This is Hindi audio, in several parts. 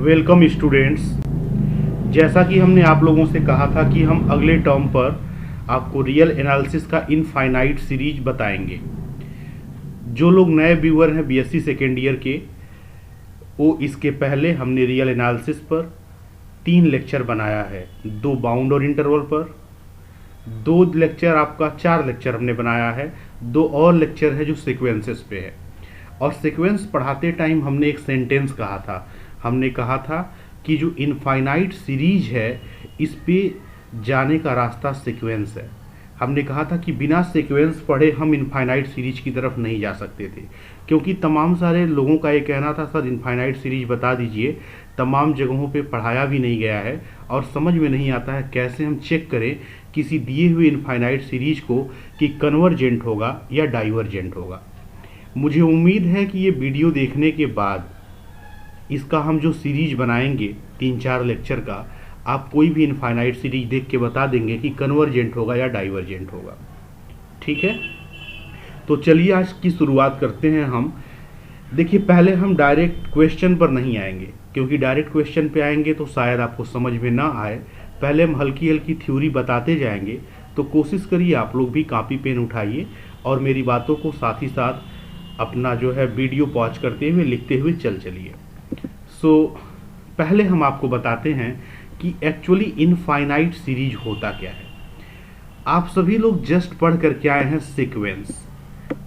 Welcome students. जैसा कि हमने आप लोगों से कहा था कि हम अगले टर्म पर आपको रियल एनालिसिस का इनफाइनाइट सीरीज बताएंगे। जो लोग नए व्यूअर हैं बीएससी सेकेंड ईयर के, वो इसके पहले हमने रियल एनालिसिस पर 3 लेक्चर बनाया है, 2 बाउंड और इंटरवल पर, 2 लेक्चर आपका 4 लेक्चर हमने बनाया है, 2 और लेक्चर है जो सीक्वेंसेस पे है। और सीक्वेंस पढ़ाते टाइम हमने एक सेंटेंस कहा था, हमने कहा था कि जो इनफाइनाइट सीरीज है इस पे जाने का रास्ता सीक्वेंस है। हमने कहा था कि बिना सीक्वेंस पढ़े हम इनफाइनाइट सीरीज की तरफ नहीं जा सकते थे, क्योंकि तमाम सारे लोगों का ये कहना था सर इनफाइनाइट सीरीज बता दीजिए। तमाम जगहों पे पढ़ाया भी नहीं गया है और समझ में नहीं आता है कैसे हम चेक करें किसी दिए हुए इनफाइनाइट सीरीज को कि कन्वर्जेंट होगा या डाइवर्जेंट होगा। मुझे उम्मीद है कि ये वीडियो देखने के बाद इसका हम जो सीरीज बनाएंगे 3-4 लेक्चर का, आप कोई भी इनफाइनाइट सीरीज देख के बता देंगे कि कन्वर्जेंट होगा या डाइवर्जेंट होगा। ठीक है, तो चलिए आज की शुरुआत करते हैं हम। देखिए, पहले हम डायरेक्ट क्वेश्चन पर नहीं आएंगे, क्योंकि डायरेक्ट क्वेश्चन पे आएंगे तो शायद आपको समझ में ना आए। पहले हम हल्की हल्की थ्योरी बताते जाएंगे, तो कोशिश करिए आप लोग भी कापी पेन उठाइए और मेरी बातों को साथ ही साथ अपना जो है वीडियो पॉज करते हुए लिखते हुए चलिए। पहले हम आपको बताते हैं कि एक्चुअली इनफाइनाइट सीरीज होता क्या है। आप सभी लोग जस्ट पढ़ कर के आए हैं सीक्वेंस,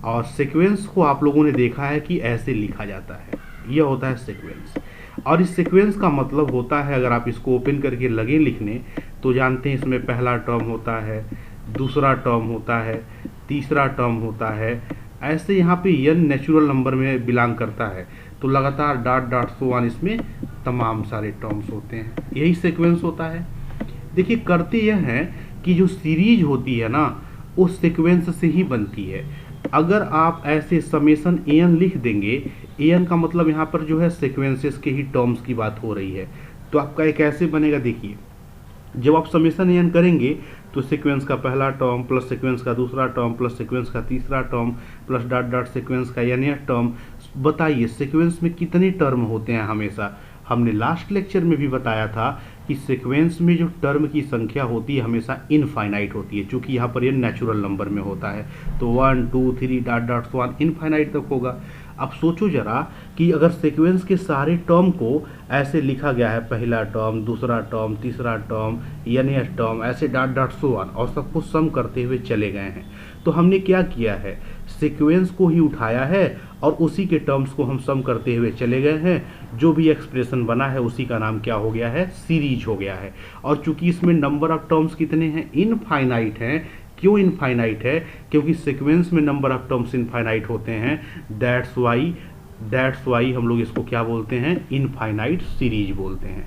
और सीक्वेंस को आप लोगों ने देखा है कि ऐसे लिखा जाता है, यह होता है सीक्वेंस। और इस सीक्वेंस का मतलब होता है, अगर आप इसको ओपन करके लगे लिखने तो जानते हैं इसमें पहला टर्म होता है, दूसरा टर्म होता है, तीसरा टर्म होता है। ऐसे यहाँ पे n नेचुरल नंबर में बिलोंग करता है, तो लगातार डॉट डॉट सो ऑन इसमें तमाम सारे टर्म्स होते हैं, यही सीक्वेंस होता है। देखिए, करते यह है कि जो सीरीज होती है ना उस सीक्वेंस से ही बनती है। अगर आप ऐसे समेशन an लिख देंगे, an का मतलब यहाँ पर जो है सीक्वेंसेस के ही टर्म्स की बात हो रही है, तो आपका एक ऐसे बनेगा। देखिए, जब आप समेशन an करेंगे तो सीक्वेंस का पहला टर्म प्लस सीक्वेंस का दूसरा टर्म प्लस सीक्वेंस का तीसरा term plus dot dot sequence का nth टर्म। बताइए सीक्वेंस में कितने टर्म होते हैं? हमेशा हमने लास्ट लेक्चर में भी बताया था कि सीक्वेंस में जो टर्म की संख्या होती है हमेशा इनफाइनाइट होती है, क्योंकि यहाँ पर ये नेचुरल नंबर में होता है, तो 1 2 3 dot dot so on infinite तक होगा। अब सोचो जरा कि अगर सीक्वेंस के सारे टर्म को ऐसे लिखा गया है, पहला टर्म, दूसरा टर्म, तीसरा टर्म, nth टर्म, ऐसे डॉट डॉट सो ऑन, और सबको सम करते हुए चले गए हैं, तो हमने क्या किया है, सीक्वेंस को ही उठाया है और उसी के टर्म्स को हम सम करते हुए चले गए हैं। जो भी एक्सप्रेशन बना है उसी का नाम क्या हो गया है, सीरीज हो गया है। और चूंकि इसमें नंबर ऑफ टर्म्स कितने हैं, इनफाइनाइट हैं। क्यों इनफाइनाइट है? क्योंकि सीक्वेंस में नंबर ऑफ टर्म्स इनफाइनाइट होते हैं। दैट्स वाई हम लोग इसको क्या बोलते हैं, इनफाइनाइट सीरीज बोलते हैं।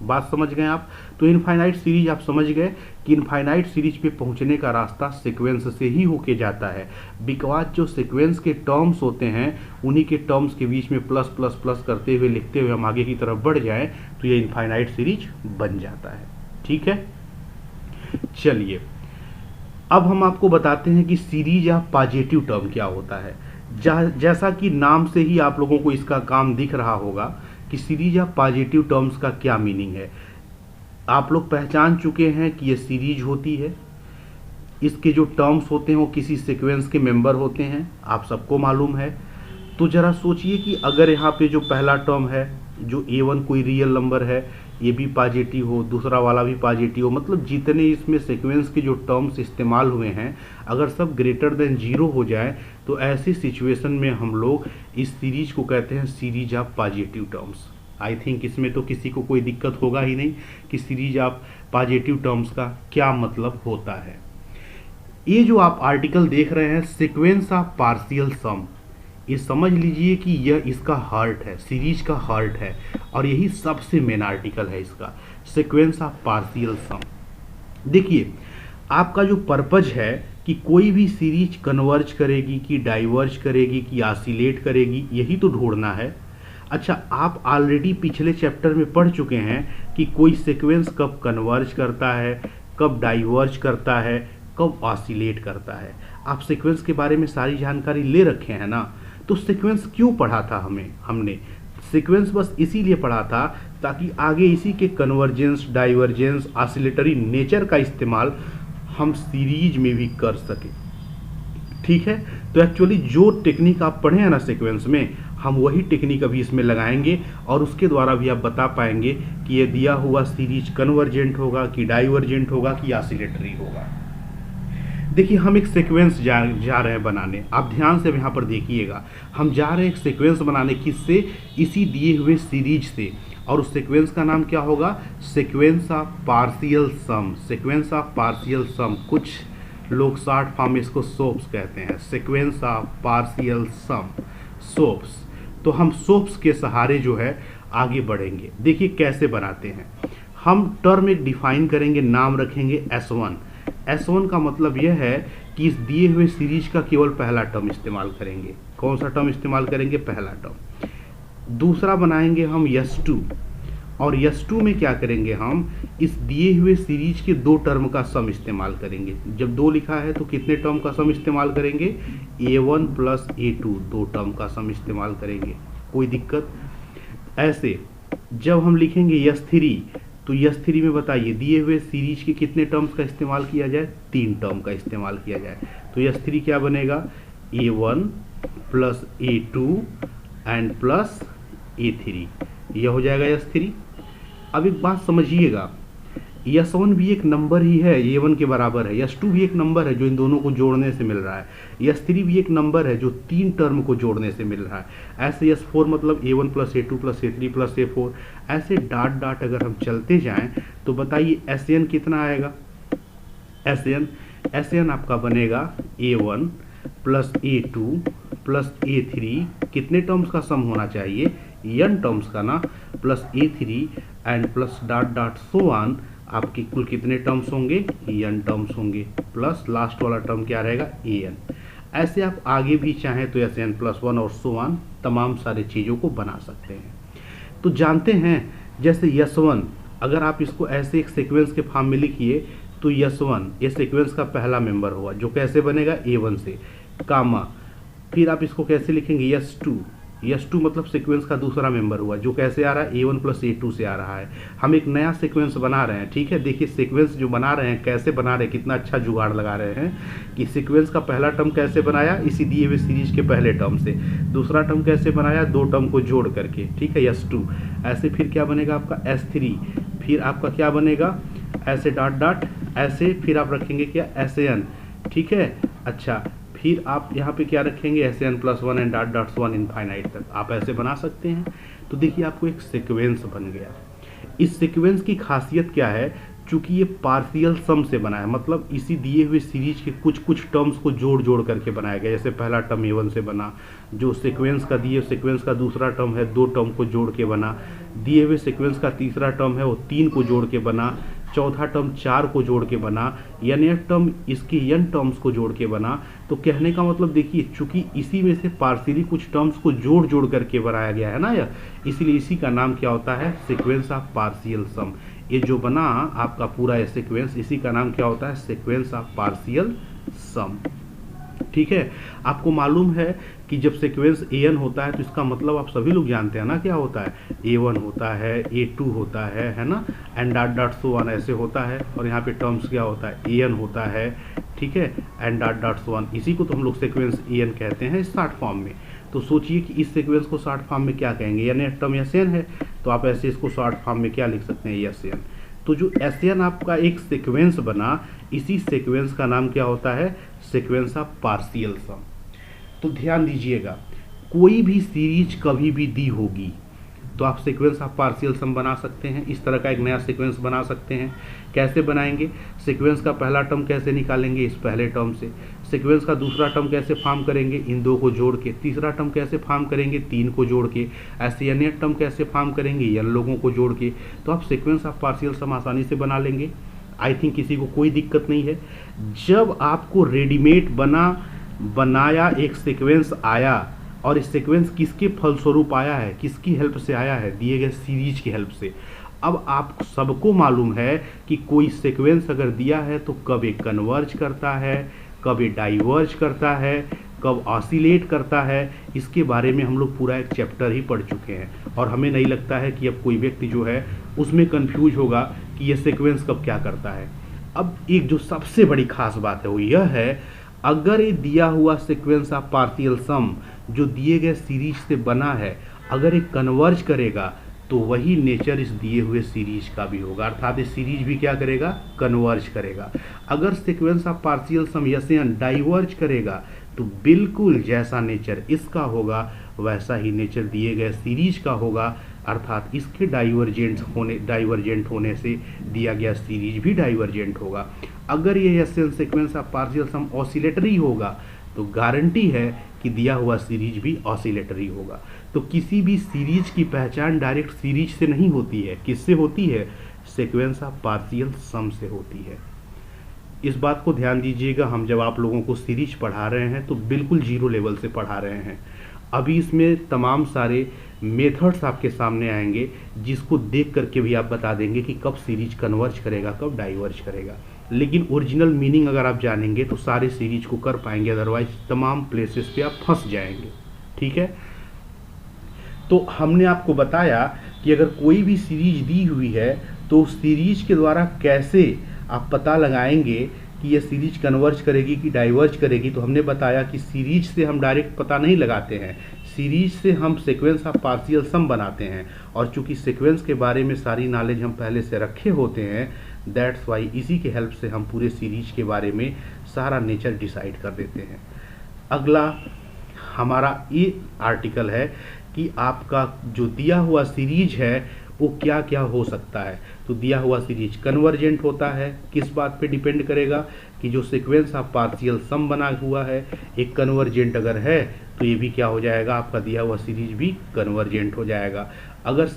बात समझ गए आप? तो इनफाइनाइट सीरीज आप समझ गए कि इनफाइनाइट सीरीज पे पहुंचने का रास्ता सीक्वेंस से ही होके जाता है, बिकॉज जो सीक्वेंस के टर्म्स होते हैं उन्हीं के टर्म्स के बीच में प्लस प्लस प्लस करते हुए लिखते हुए हम आगे की तरफ बढ़ जाएं तो ये इनफाइनाइट सीरीज बन जाता है। ठीक है, चलिए अब हम आपको बताते हैं कि सीरीज ऑफ पॉजिटिव टर्म क्या होता है। जैसा कि नाम से ही आप लोगों को इसका काम दिख रहा होगा कि सीरीज ऑफ पॉजिटिव टर्म्स का क्या मीनिंग है। आप लोग पहचान चुके हैं कि ये सीरीज होती है, इसके जो टर्म्स होते हैं वो किसी सीक्वेंस के मेंबर होते हैं, आप सबको मालूम है। तो जरा सोचिए कि अगर यहाँ पे जो पहला टर्म है, जो a1 कोई रियल नंबर है, ये भी पॉजिटिव हो, दूसरा वाला भी पॉजिटिव हो, मतलब जितने इसमें सीक्वेंस के जो टर्म्स इस्तेमाल हुए हैं अगर सब ग्रेटर देन 0 हो जाए तो ऐसी सिचुएशन में हम लोग इस सीरीज को कहते हैं series of positive terms. I think इसमें तो किसी को कोई दिक्कत होगा ही नहीं कि सीरीज ऑफ पॉजिटिव टर्म्स का क्या मतलब होता है। ये जो आप आर्टिकल देख रहे हैं, सीक्वेंस ऑफ पार्शियल सम, ये समझ लीजिए कि यह इसका हार्ट है, सीरीज का हार्ट है, और यही सबसे मेन आर्टिकल है इसका, सीक्वेंस ऑफ पार्शियल सम। देखिए, आपका जो पर्पज है कि कोई भी सीरीज कन्वर्ज करेगी कि डाइवर्ज करेगी कि ऑसिलेट करेगी, यही तो ढूंढना है। अच्छा, आप ऑलरेडी पिछले चैप्टर में पढ़ चुके हैं कि कोई सीक्वेंस कब कन्वर्ज करता है, कब डाइवर्ज करता है, कब ऑसिलेट करता है। आप सीक्वेंस के बारे में सारी जानकारी ले रखे हैं ना। तो सीक्वेंस क्यों पढ़ा था हमने? सीक्वेंस बस इसीलिए पढ़ा था ताकि आगे इसी के कन्वर्जेंस, डाइवर्जेंस, ऑसिलेटरी नेचर का इस्तेमाल हम सीरीज में भी कर सकें। ठीक है, तो एक्चुअली जो टेक्निक आप पढ़े हैं ना सीक्वेंस में, हम वही टेक्निक अभी इसमें लगाएंगे और उसके द्वारा भी आप बता पाएंगे कि ये दिया हुआ सीरीज कन्वर्जेंट होगा कि डाइवर्जेंट होगा कि ऑसिलेटरी होगा। देखिए हम एक सीक्वेंस जा रहे हैं बनाने, आप ध्यान से यहाँ पर देखिएगा। हम जा रहे हैं एक सीक्वेंस बनाने, किससे? इसी दिए हुए सीरीज से। और उस सीक्वेंस का नाम क्या होगा? Sequence of partial sum. Sequence of partial sum, कुछ लोग शॉर्ट फॉर्म में इसको सोप्स कहते हैं। Sequence of partial sum, SOPS. तो हम सोप्स के सहारे जो है आगे बढ़ेंगे। देखिए कैसे बनाते हैं। हम टर्म एक डिफाइन करेंगे, नाम रखेंगे S1। S1 का मतलब यह है कि इस दिए हुए सीरीज का केवल पहला टर्म इस्तेमाल करेंगे। कौन सा टर्म इस्तेमाल करेंगे? पहला टर्म। दूसरा बनाएंगे हम S2, और S2 में क्या करेंगे? हम इस दिए हुए सीरीज के दो टर्म का सम इस्तेमाल करेंगे। जब दो लिखा है तो कितने टर्म का सम इस्तेमाल करेंगे? A1 प्लस A2, दो टर्म का सम इस्तेमाल करेंगे। कोई दिक्कत? ऐसे जब हम लिखेंगे S3, तो S3 में बताइए दिए हुए सीरीज के कितने टर्म्स का इस्तेमाल किया जाए? 3 टर्म का इस्तेमाल किया जाए। तो S3 क्या बनेगा? A1 plus A2 and plus A3, यह हो जाएगा S3। अब एक बात समझिएगा, S1 भी एक नंबर ही है, A1 के बराबर है। S2 भी एक नंबर है जो इन दोनों को जोड़ने से मिल रहा है। S3 भी एक नंबर है जो 3 टर्म को जोड़ने से मिल रहा है। ऐसे S4 मतलब A1 plus A2 plus A3 plus A4, ऐसे डाट डाट अगर हम चलते जाएं तो बताइए SN कितना आएगा? SN आपका बनेगा A1 plus A2 plus A3, कितने टर्म्स का सम होना चाहिए? n टर्म्स का ना, plus A3 and plus dot dot so on. आपके कुल कितने टर्म्स होंगे? n टर्म्स होंगे, प्लस लास्ट वाला टर्म क्या रहेगा? an। ऐसे आप आगे भी चाहें तो SN प्लस 1 और सो ऑन तमाम सारे चीज़ों को बना सकते हैं। तो जानते हैं जैसे S1, अगर आप इसको ऐसे एक सीक्वेंस के फॉर्म में लिखिए तो S1 ये सीक्वेंस का पहला मेंबर हुआ, जो कैसे बनेगा? A1 से, कामा। फिर आप इसको कैसे लिखेंगे? S2 मतलब सीक्वेंस का दूसरा मेंबर हुआ, जो कैसे आ रहा है? A1 प्लस A2 से आ रहा है। हम एक नया सीक्वेंस बना रहे हैं। ठीक है, देखिए सीक्वेंस जो बना रहे हैं, कैसे बना रहे हैं, कितना अच्छा जुगाड़ लगा रहे हैं कि सीक्वेंस का पहला टर्म कैसे बनाया? इसी दिए हुए सीरीज के पहले टर्म से। दूसरा टर्म कैसे बनाया? दो टर्म को जोड़ करके। ठीक है, S2। ऐसे फिर क्या बनेगा आपका? S3। फिर आपका क्या बनेगा? ऐसे डाट डाट ऐसे, फिर आप रखेंगे क्या? SN। ठीक है, अच्छा, फिर आप यहाँ पे क्या रखेंगे? SN plus 1 and dot dot 1 infinite तक आप ऐसे बना सकते हैं। तो देखिए आपको एक सीक्वेंस बन गया। इस सीक्वेंस की खासियत क्या है? चूंकि ये पार्शियल सम से बना है, मतलब इसी दिए हुए सीरीज के कुछ कुछ टर्म्स को जोड़ जोड़ करके बनाया गया। जैसे पहला टर्म A1 से बना, जो सीक्वेंस का दिए सीक्वेंस का दूसरा टर्म है, 2 टर्म को जोड़ के बना। दिए हुए सीक्वेंस का तीसरा टर्म है वो 3 को जोड़ के बना। चौथा टर्म 4 को जोड़ के बना, यानी टर्म इसके n टर्म्स को जोड़ के बना। तो कहने का मतलब देखिए, चूंकि इसी में से पार्शियली कुछ टर्म्स को जोड़ जोड़ करके बनाया गया है ना यह, इसलिए इसी का नाम क्या होता है? सीक्वेंस ऑफ पार्शियल सम। ये जो बना आपका पूरा ये सीक्वेंस, इसी का नाम क्या होता है? सीक्वेंस ऑफ पार्शियल सम। ठीक है, आपको मालूम है कि जब सीक्वेंस AN होता है तो इसका मतलब आप सभी लोग जानते हैं ना क्या होता है? A1 होता है, A2 होता है ना, and dot dot so on ऐसे होता है। और यहाँ पे टर्म्स क्या होता है? AN होता है। ठीक है, and dot dot so on, इसी को तो हम लोग सीक्वेंस AN कहते हैं शॉर्ट फॉर्म में। तो सोचिए कि इस सीक्वेंस को शॉर्ट फॉर्म में क्या कहेंगे? यानी टर्म SN है, तो आप ऐसे इसको शॉर्ट फॉर्म में क्या लिख सकते हैं? SN। तो जो SN आपका एक सीक्वेंस बना, इसी सीक्वेंस का नाम क्या होता है? सीक्वेंस ऑफ पार्शियल सम। तो ध्यान दीजिएगा, कोई भी सीरीज कभी भी दी होगी तो आप सीक्वेंस ऑफ पार्शियल सम बना सकते हैं। इस तरह का एक नया सीक्वेंस बना सकते हैं। कैसे बनाएंगे? सीक्वेंस का पहला टर्म कैसे निकालेंगे? इस पहले टर्म से। सीक्वेंस का दूसरा टर्म कैसे फॉर्म करेंगे? इन दो को जोड़ के। तीसरा टर्म कैसे फॉर्म करेंगे? 3 को जोड़ के। ऐसे n टर्म कैसे फॉर्म करेंगे? n लोगों को जोड़ के। तो आप सीक्वेंस ऑफ पार्शियल सम आसानी से बना लेंगे। आई थिंक किसी को कोई दिक्कत नहीं है। जब आपको रेडीमेड बनाया एक सीक्वेंस आया, और इस सीक्वेंस किसके फलस्वरूप आया है? किसकी हेल्प से आया है? दिए गए सीरीज की हेल्प से। अब आप सबको मालूम है कि कोई सीक्वेंस अगर दिया है तो कब ये कन्वर्ज करता है, कब ये डाइवर्ज करता है, कब ऑसिलेट करता है, इसके बारे में हम लोग पूरा एक चैप्टर ही पढ़ चुके हैं। और हमें नहीं लगता है कि अब कोई व्यक्ति जो है उसमें कंफ्यूज होगा कि ये सीक्वेंस कब क्या करता है। अब एक जो सबसे बड़ी खास बात है वो यह है, अगर ये दिया हुआ सीक्वेंस ऑफ पार्शियल सम जो दिए गए सीरीज से बना है, अगर ये कन्वर्ज करेगा तो वही नेचर इस दिए हुए सीरीज का भी होगा, अर्थात ये सीरीज भी क्या करेगा, कन्वर्ज करेगा। अगर sequence of partial sum S n diverge करेगा तो बिल्कुल जैसा नेचर इसका होगा वैसा ही नेचर दिए गए सीरीज का होगा, अर्थात इसके डाइवर्जेंट होने से दिया गया सीरीज भी डाइवर्जेंट होगा। अगर ये S n sequence of partial sum oscillatory होगा तो गारंटी है कि दिया हुआ सीरीज भी ऑसिलेटरी होगा। तो किसी भी सीरीज की पहचान डायरेक्ट सीरीज से नहीं होती है, किससे होती है, सीक्वेंस ऑफ पार्शियल सम से होती है। इस बात को ध्यान दीजिएगा, हम जब आप लोगों को सीरीज पढ़ा रहे हैं तो बिल्कुल जीरो लेवल से पढ़ा रहे हैं। अभी इसमें तमाम सारे मेथड्स आपके सामने आएंगे जिसको देख करके भी आप बता देंगे कि कब सीरीज कन्वर्ज करेगा, कब डाइवर्ज करेगा। लेकिन ओरिजिनल मीनिंग अगर आप जानेंगे तो सारे सीरीज को कर पाएंगे, अदरवाइज तमाम प्लेसेस पे आप फंस जाएंगे। ठीक है, तो हमने आपको बताया कि अगर कोई भी सीरीज दी हुई है तो उस सीरीज के द्वारा कैसे आप पता लगाएंगे कि ये सीरीज कन्वर्ज करेगी कि डाइवर्ज करेगी। तो हमने बताया कि सीरीज से हम डायरेक्ट पता नहीं लगाते हैं, सीरीज से हम सीक्वेंस ऑफ पार्शियल सम बनाते हैं। और चूंकि सीक्वेंस के बारे में सारी नॉलेज हम पहले से रखे होते हैं, दैट्स वाई इसी के हेल्प से हम पूरे सीरीज के बारे में सारा नेचर डिसाइड कर देते हैं। अगला हमारा ये आर्टिकल है कि आपका जो दिया हुआ सीरीज है वो क्या क्या हो सकता है। तो दिया हुआ सीरीज कन्वर्जेंट होता है, किस बात पे डिपेंड करेगा कि जो सीक्वेंस ऑफ पार्शियल सम बना हुआ है एक कन्वर्जेंट अगर है तो ये भी क्या हो जाएगा, आपका दिया हुआ सीरीज भी कन्वर्जेंट हो जाएगा। अगर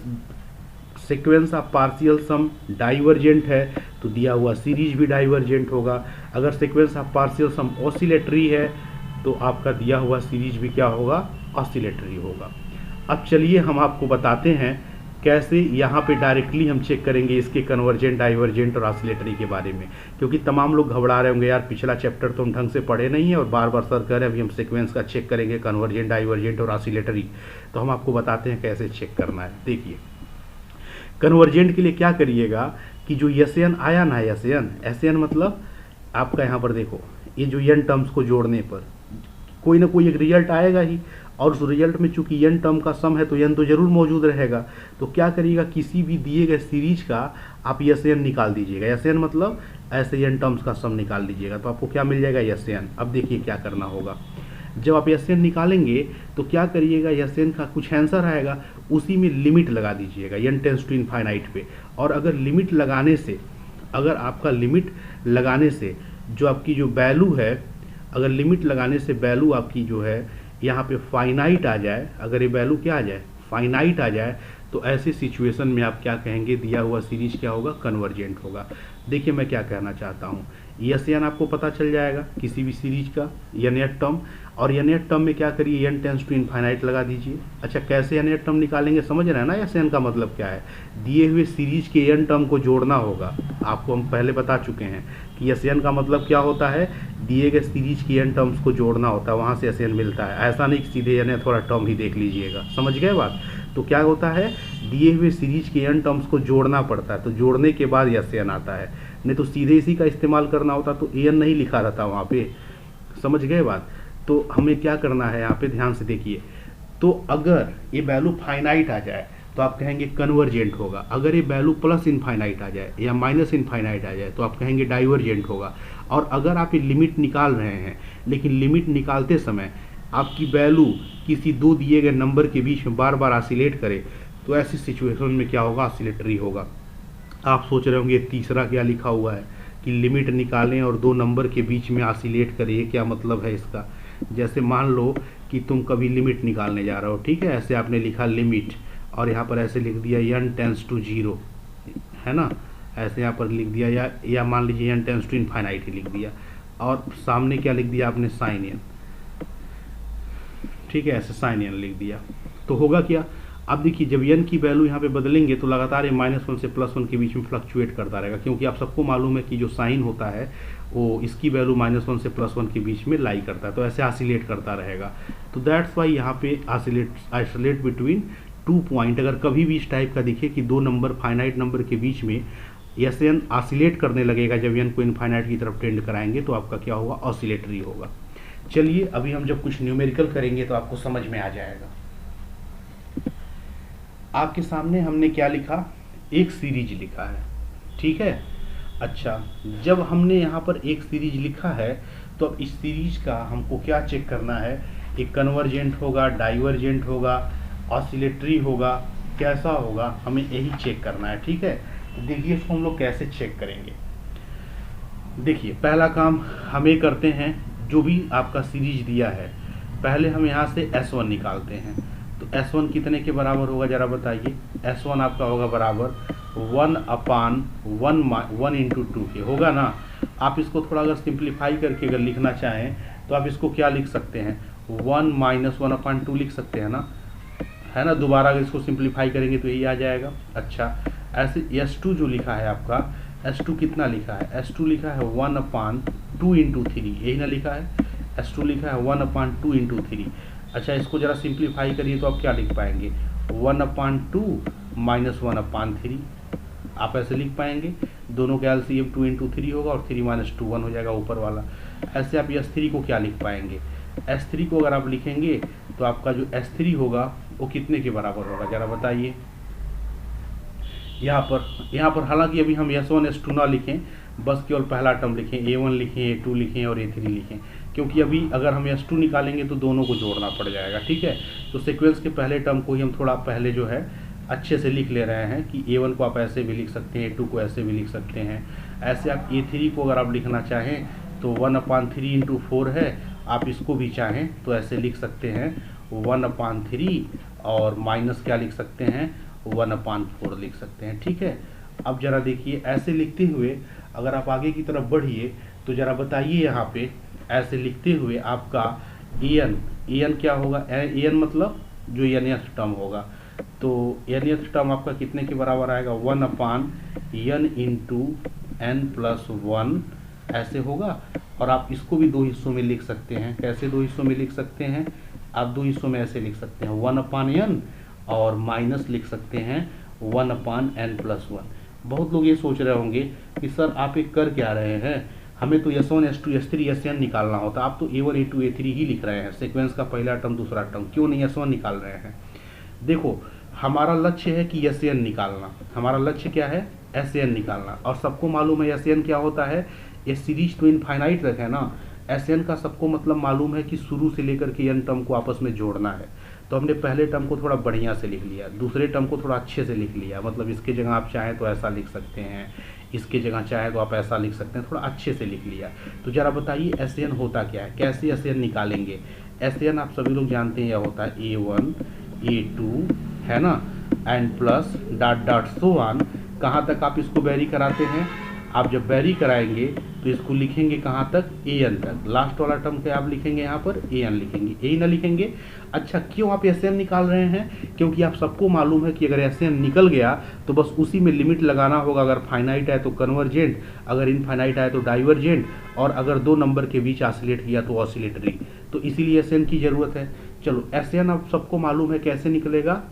sequence of partial sum divergent है तो दिया हुआ सीरीज भी डाइवर्जेंट होगा। अगर sequence of partial sum oscillatory है तो आपका दिया हुआ सीरीज भी क्या होगा, ऑसिलेटरी होगा। अब चलिए हम आपको बताते हैं कैसे यहाँ पे डायरेक्टली हम चेक करेंगे इसके कन्वर्जेंट, डाइवर्जेंट और ऑसिलेटरी के बारे में। क्योंकि तमाम लोग घबरा रहे होंगे, यार पिछला चैप्टर तो हम ढंग से पढ़े नहीं है और बार बार सर कह रहे हैं अभी हम सीक्वेंस का चेक करेंगे, कन्वर्जेंट, डाइवर्जेंट और ऑसिलेटरी। तो हम आपको बताते हैं कैसे चेक करना है। देखिए, कन्वर्जेंट के लिए क्या करिएगा कि जो एसएन आया ना, एसएन मतलब आपका यहाँ पर देखो, ये जो एन टर्म्स को जोड़ने पर कोई ना कोई एक रिजल्ट आएगा ही, और उस रिजल्ट में चूंकि एन टर्म का सम है तो एन तो जरूर मौजूद रहेगा। तो क्या करिएगा, किसी भी दिए गए सीरीज का आप एस एन निकाल दीजिएगा। एस एन मतलब ऐसे एन टर्म्स का सम निकाल दीजिएगा तो आपको क्या मिल जाएगा, एस एन। अब देखिए क्या करना होगा, जब आप एस एन निकालेंगे तो क्या करिएगा, एस एन का कुछ आंसर आएगा उसी में लिमिट लगा दीजिएगा एन टेंड्स टू इनफाइनाइट पे। और अगर लिमिट लगाने से, अगर आपका लिमिट लगाने से जो आपकी जो वैल्यू है, अगर लिमिट लगाने से वैल्यू आपकी जो है यहाँ पे फाइनाइट आ जाए, अगर ये वैल्यू क्या आ जाए, फाइनाइट आ जाए, तो ऐसे सिचुएशन में आप क्या कहेंगे, दिया हुआ सीरीज क्या होगा, कन्वर्जेंट होगा। देखिए मैं क्या कहना चाहता हूँ, यस एन आपको पता चल जाएगा किसी भी सीरीज का एन एट टर्म, और एन एट टर्म में क्या करिए, एन टेंड्स टू इनफाइनाइट लगा दीजिए। अच्छा, कैसे एन एट टर्म निकालेंगे, समझ रहे हैं ना एस एन का मतलब क्या है, दिए हुए सीरीज के एन टर्म को जोड़ना होगा। आपको हम पहले बता चुके हैं कि एस एन का मतलब क्या होता है, दिए गए सीरीज की एन टर्म्स को जोड़ना होता है, वहाँ से एस एन मिलता है। ऐसा नहीं कि सीधे एन थोड़ा टर्म ही देख लीजिएगा, समझ गए बात। तो क्या होता है, दिए हुए सीरीज के एन टर्म्स को जोड़ना पड़ता है, तो जोड़ने के बाद एस एन आता है, नहीं तो सीधे इसी का इस्तेमाल करना होता तो एन नहीं लिखा रहता वहाँ पे, समझ गए बात। तो हमें क्या करना है यहाँ पे ध्यान से देखिए, तो अगर ये वैल्यू फाइनाइट आ जाए तो आप कहेंगे कन्वर्जेंट होगा। अगर ये वैल्यू प्लस इनफाइनाइट आ जाए या माइनस इनफाइनाइट आ जाए तो आप कहेंगे डाइवर्जेंट होगा। और अगर आप ये लिमिट निकाल रहे हैं, लेकिन लिमिट निकालते समय आपकी वैल्यू किसी दो दिए गए नंबर के बीच में बार बार ऑसिलेट करे तो ऐसी सिचुएशन में क्या होगा, ऑसिलेटरी होगा। आप सोच रहे होंगे तीसरा क्या लिखा हुआ है कि लिमिट निकालें और दो नंबर के बीच में ऑसिलेट करे, ये क्या मतलब है इसका। जैसे मान लो कि तुम कभी लिमिट निकालने जा रहे हो, ठीक है, ऐसे आपने लिखा लिमिट और यहाँ पर ऐसे लिख दिया एन टेंड्स टू जीरो, है ना, ऐसे यहाँ पर लिख दिया, या मान लीजिए एन टेंड्स टू इनफाइनाइट ही लिख दिया, और सामने क्या लिख दिया आपने, साइन एन, ठीक है, ऐसे साइन एन लिख दिया। तो होगा क्या, अब देखिए जब n की वैल्यू यहाँ पे बदलेंगे तो लगातार ये -1 से +1 के बीच में फ्लक्चुएट करता रहेगा, क्योंकि आप सबको मालूम है कि जो साइन होता है वो इसकी वैल्यू -1 से +1 के बीच में लाई करता है, तो ऐसे ऑसिलेट करता रहेगा। तो दैट्स वाई यहाँ पे आइसोलेट बिटवीन 2 पॉइंट। अगर कभी भी इस टाइप का दिखे कि दो नंबर फाइनाइट नंबर के बीच में एन ऑसिलेट करने लगेगा, जब एन को इनफाइनाइट की तरफ टेंड कराएंगे तो आपका क्या होगा, ऑसिलेटरी होगा। चलिए अभी हम जब कुछ न्यूमेरिकल करेंगे तो आपको समझ में आ जाएगा। आपके सामने हमने क्या लिखा, एक सीरीज लिखा है, ठीक है। अच्छा, जब हमने यहाँ पर एक सीरीज लिखा है तो अब इस सीरीज का हमको क्या चेक करना है, एक कन्वर्जेंट होगा, डाइवर्जेंट होगा, ऑसिलेटरी होगा, कैसा होगा, हमें यही चेक करना है, ठीक है। तो देखिए इसको हम लोग कैसे चेक करेंगे। देखिए पहला काम हमें करते हैं, जो भी आपका सीरीज दिया है पहले हम यहाँ से S1 निकालते हैं। तो S1 कितने के बराबर होगा जरा बताइए। S1 आपका होगा बराबर 1/1 इंटू 2 के, होगा ना। आप इसको थोड़ा अगर सिंप्लीफाई करके अगर लिखना चाहें तो आप इसको क्या लिख सकते हैं, 1 - 1/2 लिख सकते हैं ना, है ना। दोबारा अगर इसको सिंप्लीफाई करेंगे तो यही आ जाएगा। अच्छा, ऐसे S2 जो लिखा है आपका, S2 कितना लिखा है, S2 लिखा है 1/2 इंटू 3, यही ना लिखा है। S2 लिखा है 1/2 इंटू 3। अच्छा, इसको जरा सिंप्लीफाई करिए तो आप क्या लिख पाएंगे, 1/2 - 1/3, आप ऐसे लिख पाएंगे। दोनों का एलसीएम 2 इंटू 3 होगा और 3 - 2 1 हो जाएगा ऊपर वाला। ऐसे आप S3 को क्या लिख पाएंगे, S3 को अगर आप लिखेंगे तो आपका जो S3 होगा वो कितने के बराबर होगा जरा बताइए। यहाँ पर हालांकि अभी हम S1 S2 ना लिखें, बस केवल पहला टर्म लिखें, A1 लिखें, A2 लिखें और A3 लिखें, क्योंकि अभी अगर हम S2 निकालेंगे तो दोनों को जोड़ना पड़ जाएगा, ठीक है। तो सीक्वेंस के पहले टर्म को ही हम थोड़ा पहले जो है अच्छे से लिख ले रहे हैं कि A1 को आप ऐसे भी लिख सकते हैं, A2 को ऐसे भी लिख सकते हैं। ऐसे आप A3 को अगर आप लिखना चाहें तो 1/3 इंटू 4 है, आप इसको भी चाहें तो ऐसे लिख सकते हैं 1/3 और माइनस क्या लिख सकते हैं, 1/4 लिख सकते हैं, ठीक है। अब जरा देखिए ऐसे लिखते हुए अगर आप आगे की तरफ बढ़िए तो जरा बताइए, यहाँ पे ऐसे लिखते हुए आपका an क्या होगा, an मतलब जो nth टर्म होगा, तो nth टर्म आपका कितने के बराबर आएगा, 1/n इंटू n+1 ऐसे होगा। और आप इसको भी दो हिस्सों में लिख सकते हैं। कैसे दो हिस्सों में लिख सकते हैं, आप दो हिस्सों में ऐसे लिख सकते हैं 1/n और माइनस लिख सकते हैं 1/n+1। बहुत लोग ये सोच रहे होंगे कि सर आप एक कर क्या रहे हैं, हमें तो S1 S2 S3 Sn निकालना होता, आप तो A1 A2 A3 ही लिख रहे हैं, सीक्वेंस का पहला टर्म दूसरा टर्म, क्यों नहीं S1 निकाल रहे हैं। देखो हमारा लक्ष्य है कि Sn निकालना, हमारा लक्ष्य क्या है, Sn निकालना। और सबको मालूम है Sn क्या होता है, ये सीरीज तो इनफाइनाइट रखे ना, Sn का सबको मतलब मालूम है कि शुरू से लेकर के n टर्म को आपस में जोड़ना है। तो हमने पहले टर्म को थोड़ा बढ़िया से लिख लिया, दूसरे टर्म को थोड़ा अच्छे से लिख लिया, मतलब इसके जगह आप चाहें तो ऐसा लिख सकते हैं, इसके जगह चाहे तो आप ऐसा लिख सकते हैं, थोड़ा अच्छे से लिख लिया। तो जरा बताइए Sn होता क्या है, कैसे Sn निकालेंगे। Sn आप सभी लोग जानते हैं यह होता है A1 A2 है ना, and plus dot dot so on. कहाँ तक आप इसको वेरी कराते हैं, आप जब वेरी कराएंगे तो इसको लिखेंगे कहाँ तक, an तक। लास्ट वाला टर्म क्या आप लिखेंगे, यहाँ पर an लिखेंगे, यही ना लिखेंगे। अच्छा, क्यों आप Sn निकाल रहे हैं, क्योंकि आप सबको मालूम है कि अगर Sn निकल गया तो बस उसी में लिमिट लगाना होगा। अगर फाइनाइट है तो कन्वर्जेंट, अगर इनफाइनाइट है तो डाइवर्जेंट, और अगर दो नंबर के बीच ऑसिलेट किया तो ऑसिलेटरी। तो इसीलिए Sn की ज़रूरत है। चलो Sn आप सबको मालूम है कैसे निकलेगा,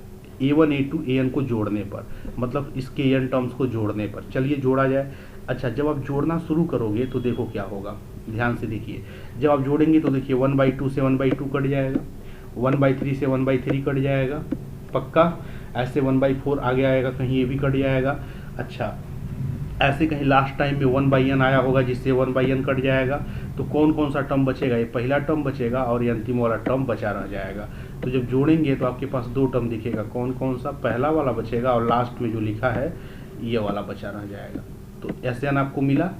A1 A2 an को जोड़ने पर, मतलब इसके n टर्म्स को जोड़ने पर। चलिए जोड़ा जाए। अच्छा, जब आप जोड़ना शुरू करोगे तो देखो क्या होगा, ध्यान से देखिए। जब आप जोड़ेंगे तो देखिए 1/2 से 1/2 कट जाएगा, 1/3 से 1/3 कट जाएगा, पक्का। ऐसे 1/4 आगे आएगा, कहीं ये भी कट जाएगा। अच्छा, ऐसे कहीं लास्ट टाइम में 1/n आया होगा जिससे 1/n कट जाएगा। तो कौन कौन सा टर्म बचेगा, ये पहला टर्म बचेगा और ये अंतिम वाला टर्म बचा रह जाएगा। तो जब जोड़ेंगे तो आपके पास दो टर्म दिखेगा, कौन कौन सा, पहला वाला बचेगा और लास्ट में जो लिखा है ये वाला बचा रह जाएगा। तो Sn आपको मिला।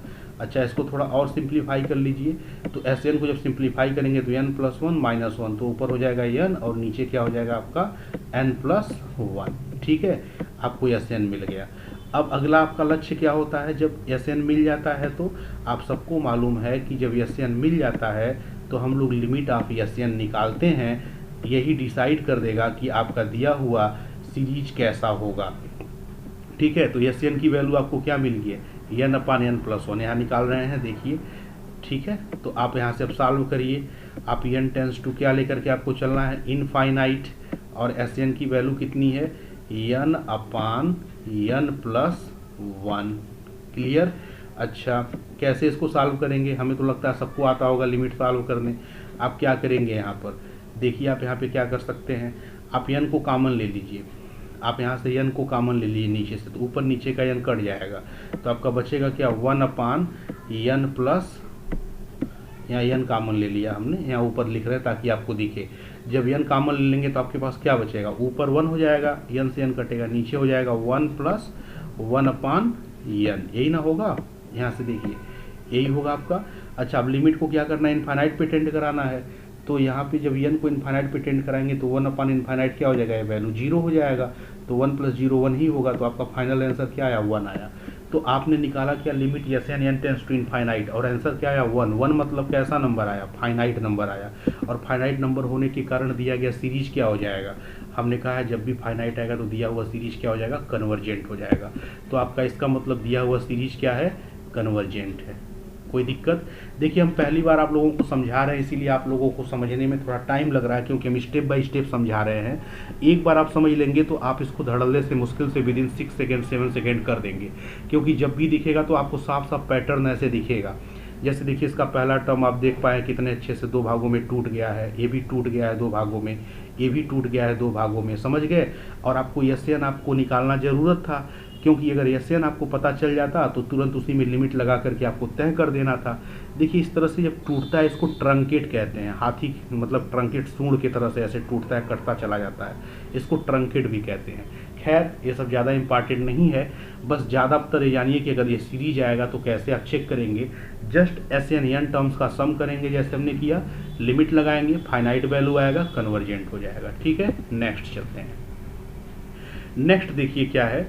अच्छा, इसको थोड़ा और सिंप्लीफाई कर लीजिए। तो Sn को जब सिंप्लीफाई करेंगे तो n+1 -1, तो ऊपर हो जाएगा n और नीचे क्या हो जाएगा आपका n+1, ठीक है। आपको Sn मिल गया। अब अगला आपका लक्ष्य क्या होता है, जब Sn मिल जाता है तो आप सबको मालूम है कि जब Sn मिल जाता है तो हम लोग लिमिट ऑफ Sn निकालते हैं। यही डिसाइड कर देगा कि आपका दिया हुआ सीरीज कैसा होगा। ठीक है, तो एस एन की वैल्यू आपको क्या मिल गई है, एन अपान एन प्लस वन, यहाँ निकाल रहे हैं देखिए। ठीक है, तो आप यहाँ से अब सॉल्व करिए। आप एन टेंस टू क्या लेकर के आपको चलना है, इनफाइनाइट, और एस एन की वैल्यू कितनी है, एन अपान एन प्लस वन। क्लियर। अच्छा, कैसे इसको सॉल्व करेंगे, हमें तो लगता है सबको आता होगा लिमिट सॉल्व करने। आप क्या करेंगे, यहाँ पर देखिए, आप यहाँ पे क्या कर सकते हैं, आप एन को कॉमन ले लीजिए। आप यहाँ से एन को कॉमन ले लीजिए नीचे से, तो ऊपर नीचे का एन कट जाएगा, तो आपका बचेगा क्या, वन अपान एन प्लस, यहाँ एन कॉमन ले लिया हमने, यहाँ ऊपर लिख रहे हैं ताकि आपको दिखे। जब एन कॉमन ले लेंगे तो आपके पास क्या बचेगा, ऊपर वन हो जाएगा, एन से एन कटेगा, नीचे हो जाएगा one plus one upon n, यही ना होगा, यहाँ से देखिए यही होगा आपका। अच्छा, अब लिमिट को क्या करना है, इनफाइनाइट पे टेंड कराना है, तो यहाँ पे जब एन को इनफाइनाइट पे टेंड कराएंगे तो वन अपान इनफाइनाइट क्या हो जाएगा, वैल्यू जीरो हो जाएगा, तो वन प्लस जीरो वन ही होगा, तो आपका फाइनल आंसर क्या आया, वन आया। तो आपने निकाला क्या, limit S n n tends to infinite, और आंसर क्या आया, वन। वन मतलब कैसा नंबर आया, फाइनाइट नंबर आया, और फाइनाइट नंबर होने के कारण दिया गया सीरीज क्या हो जाएगा, हमने कहा है जब भी फाइनाइट आएगा तो दिया हुआ सीरीज क्या हो जाएगा, कन्वर्जेंट हो जाएगा। तो आपका इसका मतलब दिया हुआ सीरीज क्या है, कन्वर्जेंट है। कोई दिक्कत, देखिए हम पहली बार आप लोगों को समझा रहे हैं, इसीलिए आप लोगों को समझने में थोड़ा टाइम लग रहा है, क्योंकि हम स्टेप बाय स्टेप समझा रहे हैं। एक बार आप समझ लेंगे तो आप इसको धड़ल्ले से मुश्किल से विदिन 6 सेकेंड 7 सेकेंड कर देंगे, क्योंकि जब भी दिखेगा तो आपको साफ साफ पैटर्न ऐसे दिखेगा। जैसे देखिए, इसका पहला टर्म आप देख पाए कितने अच्छे से दो भागों में टूट गया है, ये भी टूट गया है दो भागों में, ये भी टूट गया है दो भागों में, समझ गए। और आपको एस एन आपको निकालना जरूरत था, क्योंकि अगर एस एन आपको पता चल जाता तो तुरंत उसी में लिमिट लगा करके आपको तय कर देना था। देखिए इस तरह से जब टूटता है, इसको ट्रंकेट कहते हैं, हाथी मतलब ट्रंकेट सूंड की तरह से ऐसे टूटता है, कटता चला जाता है, इसको ट्रंकेट भी कहते हैं। खैर ये सब ज़्यादा इंपॉर्टेंट नहीं है, बस ज़्यादातर जानिए कि अगर ये सीरीज आएगा तो कैसे आप चेक करेंगे। Just S n n terms का सम करेंगे जैसे हमने किया, लिमिट लगाएंगे, फाइनाइट वैल्यू आएगा, कन्वर्जेंट हो जाएगा। ठीक है, नेक्स्ट चलते हैं। नेक्स्ट देखिए क्या है,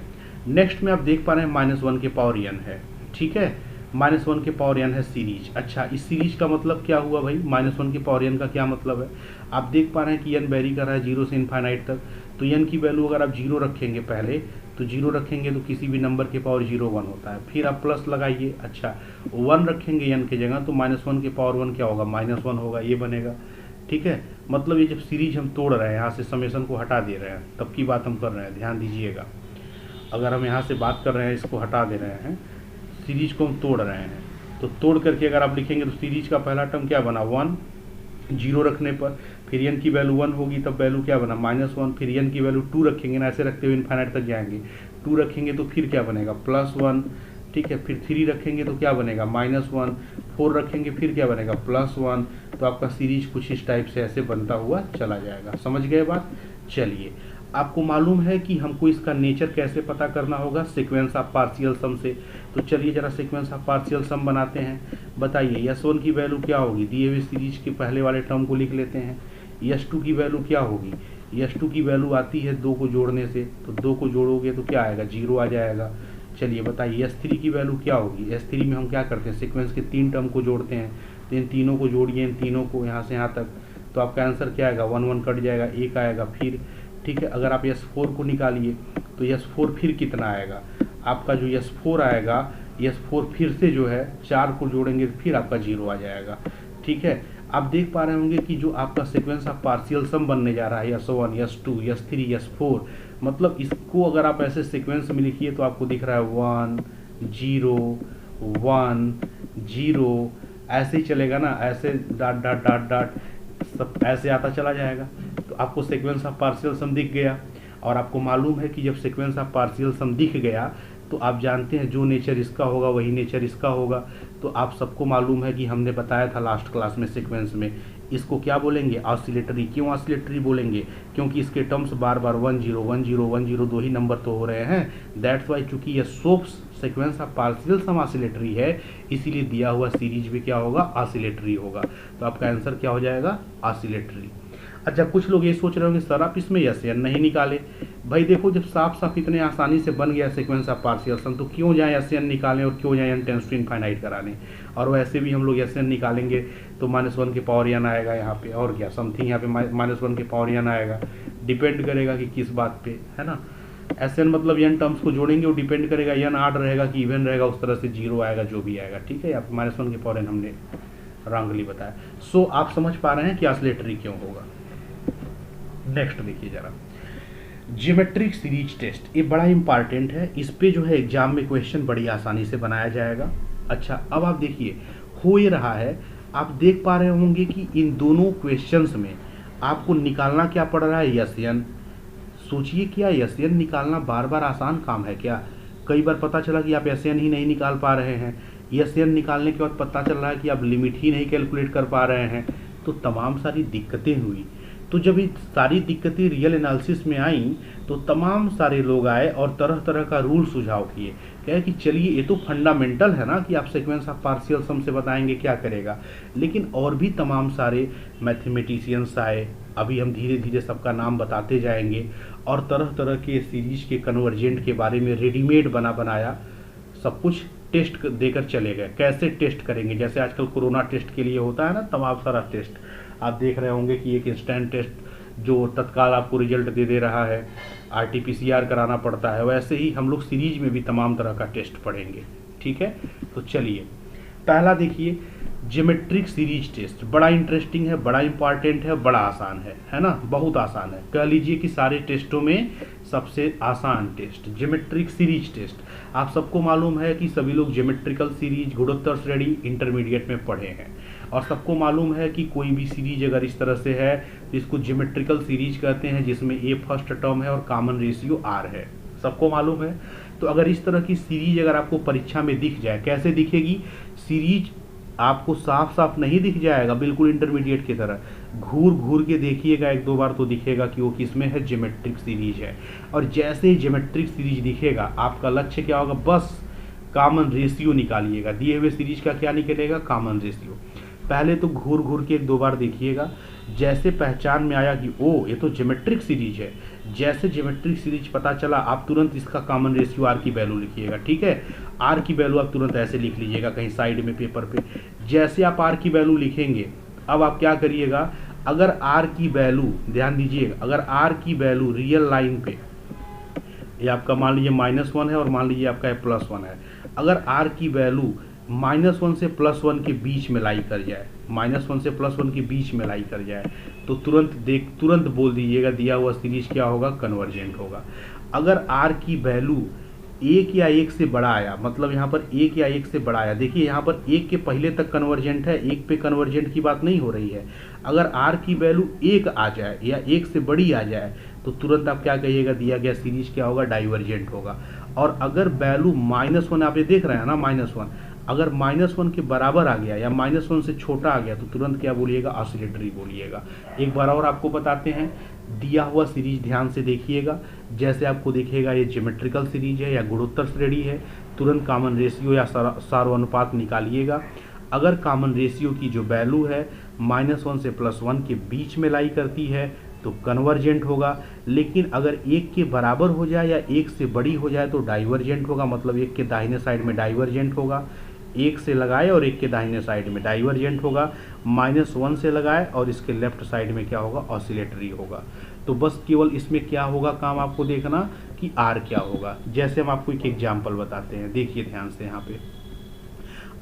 नेक्स्ट में आप देख पा रहे हैं -1 के पावर n है। ठीक है, -1 के पावर n है सीरीज। अच्छा, इस सीरीज का मतलब क्या हुआ भाई, -1 के पावर n का क्या मतलब है, आप देख पा रहे हैं कि n वेरी कर रहा है 0 से इनफाइनाइट तक, तो n की वैल्यू अगर आप 0 रखेंगे पहले, तो 0 रखेंगे तो किसी भी नंबर के पावर 0 1 होता है, फिर आप प्लस लगाइए। अच्छा, 1 रखेंगे n की जगह तो -1 के पावर 1 क्या होगा, -1 होगा, ये बनेगा। ठीक है, मतलब ये जब सीरीज हम तोड़ रहे हैं, यहाँ से समेशन को हटा दे रहे हैं, तब की बात हम कर रहे हैं, ध्यान दीजिएगा। अगर हम यहाँ से बात कर रहे हैं, इसको हटा दे रहे हैं, सीरीज को हम तोड़ रहे हैं, तो तोड़ करके अगर आप लिखेंगे तो सीरीज का पहला टर्म क्या बना, 1, 0 रखने पर फिर n की वैल्यू 1 होगी, तब वैल्यू क्या बना, -1, फिर n की वैल्यू 2 रखेंगे ना, ऐसे रखते हुए इनफाइनाइट तक जाएंगे, 2 रखेंगे तो फिर क्या बनेगा, +1। ठीक है, फिर 3 रखेंगे तो क्या बनेगा, -1, 4 रखेंगे फिर क्या बनेगा, +1। तो आपका सीरीज कुछ इस टाइप से ऐसे बनता हुआ चला जाएगा। समझ गए बात। चलिए, आपको मालूम है कि हमको इसका नेचर कैसे पता करना होगा, सीक्वेंस ऑफ पार्शियल सम से। तो चलिए जरा सीक्वेंस ऑफ पार्शियल सम बनाते हैं। बताइए S1 की वैल्यू क्या होगी, दिए हुए सीरीज के पहले वाले टर्म को लिख लेते हैं। S2 की वैल्यू क्या होगी, S2 की वैल्यू आती है 2 को जोड़ने से, तो 2 को जोड़ोगे तो क्या आएगा, 0 आ जाएगा। चलिए बताइए S3 की वैल्यू क्या होगी, S3 में हम क्या करते हैं, सीक्वेंस के 3 टर्म को जोड़ते हैं, तो इन तीनों को जोड़िए, इन तीनों को यहाँ से यहाँ तक, तो आपका आंसर क्या आएगा, 1 1 कट जाएगा, 1 आएगा। फिर ठीक है, अगर आप S4 को निकालिए तो S4 फिर कितना आएगा, आपका जो S4 आएगा, S4 फिर से जो है 4 को जोड़ेंगे तो फिर आपका 0 आ जाएगा। ठीक है, आप देख पा रहे होंगे कि जो आपका सीक्वेंस ऑफ पार्शियल सम बनने जा रहा है, S1 S2 S3 S4, मतलब इसको अगर आप ऐसे सीक्वेंस में लिखिए तो आपको दिख रहा है 1 0 1 0, ऐसे ही चलेगा ना, ऐसे डॉट डॉट डॉट डॉट सब ऐसे आता चला जाएगा। तो आपको सीक्वेंस ऑफ पार्शियल सम दिख गया, और आपको मालूम है कि जब सीक्वेंस ऑफ पार्शियल सम दिख गया तो आप जानते हैं जो नेचर इसका होगा वही नेचर इसका होगा। तो आप सबको मालूम है कि हमने बताया था लास्ट क्लास में सीक्वेंस में, इसको क्या बोलेंगे, ऑसिलेटरी। क्यों ऑसिलेटरी बोलेंगे, क्योंकि इसके टर्म्स बार बार 1 0 1 0 1 0 दो ही नंबर तो हो रहे हैं, दैट्स वाई चूंकि ये सोप्स sequence of partial sum oscillatory है, इसीलिए दिया हुआ सीरीज भी क्या होगा, ऑसिलेटरी होगा। तो आपका आंसर क्या हो जाएगा, ऑसिलेटरी। अच्छा, कुछ लोग ये सोच रहे होंगे सर आप इसमें एस एन नहीं निकाले। भाई देखो, जब साफ साफ इतने आसानी से बन गया सीक्वेंस ऑफ पार्शियल सम, तो क्यों जाए एस एन निकालें और क्यों जाए n टेंस टू इनफाइनाइट कराने। और वैसे भी हम लोग एस एन निकालेंगे तो -1 के पावर n आएगा यहाँ पे, और क्या समथिंग यहाँ पे -1 के पावर n आएगा। डिपेंड करेगा कि किस बात पे, है ना। एस एन मतलब एन टर्म्स को जोड़ेंगे, वो डिपेंड करेगा एन आड रहेगा कि इवन रहेगा, उस तरह से जीरो आएगा जो भी आएगा, ठीक है। या -1 के फॉरन हमने रॉन्गली बताया। सो आप समझ पा रहे हैं कि ऑसिलेटरी क्यों होगा। नेक्स्ट देखिए जरा, ज्योमेट्रिक सीरीज टेस्ट, ये बड़ा इंपॉर्टेंट है। इस पे जो है एग्जाम में क्वेश्चन बड़ी आसानी से बनाया जाएगा। अच्छा, अब आप देखिए हो ये रहा है, आप देख पा रहे होंगे कि इन दोनों क्वेश्चंस में आपको निकालना क्या पड़ रहा है, यस एन। सोचिए क्या यस एन निकालना बार बार आसान काम है क्या? कई बार पता चला कि आप यस एन ही नहीं निकाल पा रहे हैं, यस एन निकालने के बाद पता चल रहा है कि आप लिमिट ही नहीं कैलकुलेट कर पा रहे हैं, तो तमाम सारी दिक्कतें हुई। तो जब ये सारी दिक्कतें रियल एनालिसिस में आई तो तमाम सारे लोग आए और तरह तरह का रूल सुझाव किए, कहे कि चलिए ये तो फंडामेंटल है ना कि आप सीक्वेंस ऑफ पार्शियल सम से बताएंगे क्या करेगा, लेकिन और भी तमाम सारे मैथमेटिशियंस आए, अभी हम धीरे धीरे सबका नाम बताते जाएंगे, और तरह तरह के सीरीज के कन्वर्जेंट के बारे में रेडीमेड बनाया सब कुछ टेस्ट देकर चले गए। कैसे टेस्ट करेंगे, जैसे आजकल कोरोना टेस्ट के लिए होता है ना तमाम सारा टेस्ट, आप देख रहे होंगे कि एक इंस्टेंट टेस्ट जो तत्काल आपको रिजल्ट दे रहा है, RT-PCR कराना पड़ता है, वैसे ही हम लोग सीरीज में भी तमाम तरह का टेस्ट पढ़ेंगे, ठीक है। तो चलिए पहला देखिए, ज्योमेट्रिक सीरीज टेस्ट बड़ा इंटरेस्टिंग है, बड़ा इंपॉर्टेंट है, बड़ा आसान है ना, बहुत आसान है। कह लीजिए कि सारे टेस्टों में सबसे आसान टेस्ट ज्योमेट्रिक सीरीज टेस्ट। आप सबको मालूम है कि सभी लोग ज्योमेट्रिकल सीरीज गुणोत्तर श्रेणी इंटरमीडिएट में पढ़े हैं, और सबको मालूम है कि कोई भी सीरीज अगर इस तरह से है तो इसको ज्योमेट्रिकल सीरीज कहते हैं, जिसमें ए फर्स्ट टर्म है और कॉमन रेशियो आर है, सबको मालूम है। तो अगर इस तरह की सीरीज अगर आपको परीक्षा में दिख जाए, कैसे दिखेगी सीरीज, आपको साफ साफ नहीं दिख जाएगा बिल्कुल इंटरमीडिएट की तरह, घूर घूर के देखिएगा एक दो बार तो दिखेगा कि वो किसमें है, ज्योमेट्रिक सीरीज है। और जैसे ही ज्योमेट्रिक सीरीज दिखेगा आपका लक्ष्य क्या होगा, बस कॉमन रेशियो निकालिएगा। दिए हुए सीरीज का क्या निकलेगा, कॉमन रेशियो। पहले तो घूर घूर के एक दो बार देखिएगा, जैसे पहचान में आया कि ओ ये तो ज्योमेट्रिक सीरीज है, जैसे ज्योमेट्रिक सीरीज पता चला आप तुरंत इसका कॉमन रेशियो आर की वैल्यू लिखिएगा, ठीक है। आर की वैल्यू आप तुरंत ऐसे लिख लीजिएगा कहीं साइड में पेपर पे। जैसे आप आर की वैल्यू लिखेंगे, अब आप क्या करिएगा, अगर आर की वैल्यू, ध्यान दीजिएगा, अगर आर की वैल्यू रियल लाइन पे, ये आपका मान लीजिए -1 है और मान लीजिए आपका +1 है, अगर आर की वैल्यू -1 से +1 के बीच में लाई कर जाए, -1 से +1 के बीच में लाई कर जाए, तो तुरंत बोल दीजिएगा दिया हुआ सीरीज क्या होगा, कन्वर्जेंट होगा। अगर आर की वैल्यू 1 या 1 से बड़ा आया, मतलब यहाँ पर 1 या 1 से बड़ा आया, देखिए यहाँ पर 1 के पहले तक कन्वर्जेंट है, 1 पे कन्वर्जेंट की बात नहीं हो रही है। अगर आर की वैल्यू 1 आ जाए या 1 से बड़ी आ जाए तो तुरंत आप क्या कहिएगा, दिया गया सीरीज क्या होगा, डाइवर्जेंट होगा। और अगर वैल्यू -1 आप ये देख रहे हैं ना, -1 अगर -1 के बराबर आ गया या -1 से छोटा आ गया तो तुरंत क्या बोलिएगा, ऑसिलेटरी बोलिएगा। एक बार और आपको बताते हैं, दिया हुआ सीरीज ध्यान से देखिएगा, जैसे आपको दिखेगा ये ज्योमेट्रिकल सीरीज है या गुणोत्तर श्रेणी है, तुरंत कॉमन रेशियो या सार्वनुपात निकालिएगा। अगर कॉमन रेशियो की जो वैल्यू है -1 से +1 के बीच में लाई करती है तो कन्वर्जेंट होगा, लेकिन अगर 1 के बराबर हो जाए या 1 से बड़ी हो जाए तो डाइवर्जेंट होगा, मतलब 1 के दाहिने साइड में डाइवर्जेंट होगा, 1 से लगाए और 1 के दाहिने साइड में डाइवर्जेंट होगा, -1 से लगाए और इसके लेफ्ट साइड में क्या होगा, ऑसिलेटरी होगा। तो बस केवल इसमें क्या होगा काम आपको देखना कि आर क्या होगा। जैसे हम आपको एक एग्जाम्पल बताते हैं, देखिए ध्यान से, यहाँ पे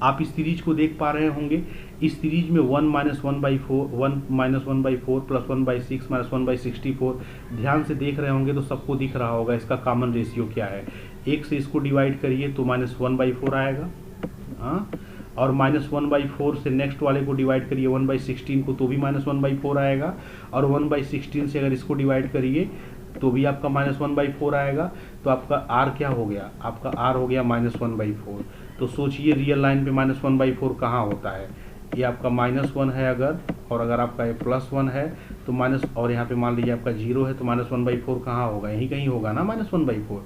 आप इस सीरीज को देख पा रहे होंगे। इस सीरीज में 1 - 1/4 1 - 1/4 + 1/6 - 1/64, ध्यान से देख रहे होंगे तो सबको दिख रहा होगा इसका कॉमन रेशियो क्या है। 1 से इसको डिवाइड करिए तो -1/4 आएगा, हाँ, और -1/4 से नेक्स्ट वाले को डिवाइड करिए 1/16 को तो भी -1/4 आएगा, और 1/16 से अगर इसको डिवाइड करिए तो भी आपका -1/4 आएगा। तो आपका आर क्या हो गया, आपका आर हो गया -1/4। तो सोचिए रियल लाइन पे -1/4 कहाँ होता है, ये आपका -1 है अगर, और अगर आपका ये +1 है तो माइनस, और यहाँ पे मान लीजिए आपका 0 है तो -1/4 कहाँ होगा, यहीं कहीं होगा ना -1/4।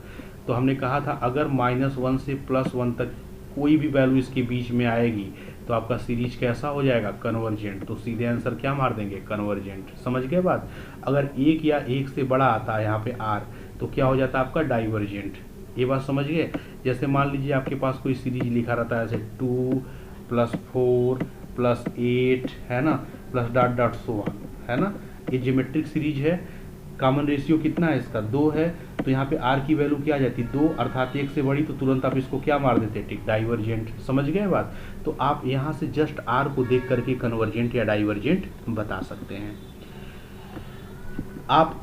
तो हमने कहा था अगर -1 से +1 तक कोई भी वैल्यू इसके बीच में आएगी तो आपका सीरीज कैसा हो जाएगा, कन्वर्जेंट। तो सीधे आंसर क्या मार देंगे, कन्वर्जेंट। समझ गए बात। अगर 1 या 1 से बड़ा आता है यहाँ पे आर तो क्या हो जाता है आपका, डाइवर्जेंट। ये बात समझ गए। जैसे मान लीजिए आपके पास कोई सीरीज लिखा रहता है, जैसे 2 + 4 + 8 है ना, + ... सो ऑन, है ना, ये ज्योमेट्रिक सीरीज है। कॉमन रेशियो कितना है इसका 2 है, तो यहाँ पे r की वैल्यू क्या आ जाती है 2, अर्थात 1 से बड़ी, तो तुरंत आप इसको क्या मार देते टिक, डाइवर्जेंट। समझ गए बात। तो आप यहाँ से जस्ट r को देख करके कन्वर्जेंट या डाइवर्जेंट बता सकते हैं। आप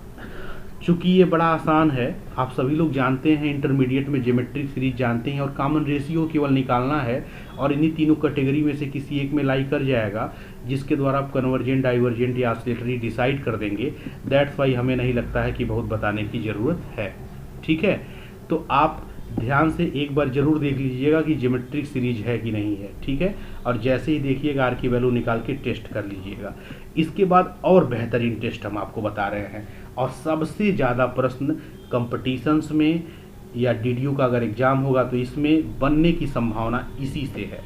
चूंकि ये बड़ा आसान है, आप सभी लोग जानते हैं, इंटरमीडिएट में ज्योमेट्रिक सीरीज जानते हैं, और कॉमन रेशियो केवल निकालना है और इन्हीं तीनों कैटेगरी में से किसी एक में लाई कर जाएगा, जिसके द्वारा आप कन्वर्जेंट, डाइवर्जेंट या ऑसिलेटरी डिसाइड कर देंगे। दैट्स वाई हमें नहीं लगता है कि बहुत बताने की ज़रूरत है। ठीक है, तो आप ध्यान से एक बार जरूर देख लीजिएगा कि ज्योमेट्रिक सीरीज है कि नहीं है। ठीक है, और जैसे ही देखिएगा आर की वैल्यू निकाल के टेस्ट कर लीजिएगा। इसके बाद और बेहतरीन टेस्ट हम आपको बता रहे हैं, और सबसे ज़्यादा प्रश्न कंपटीशंस में या डीडीयू का अगर एग्जाम होगा तो इसमें बनने की संभावना इसी से है।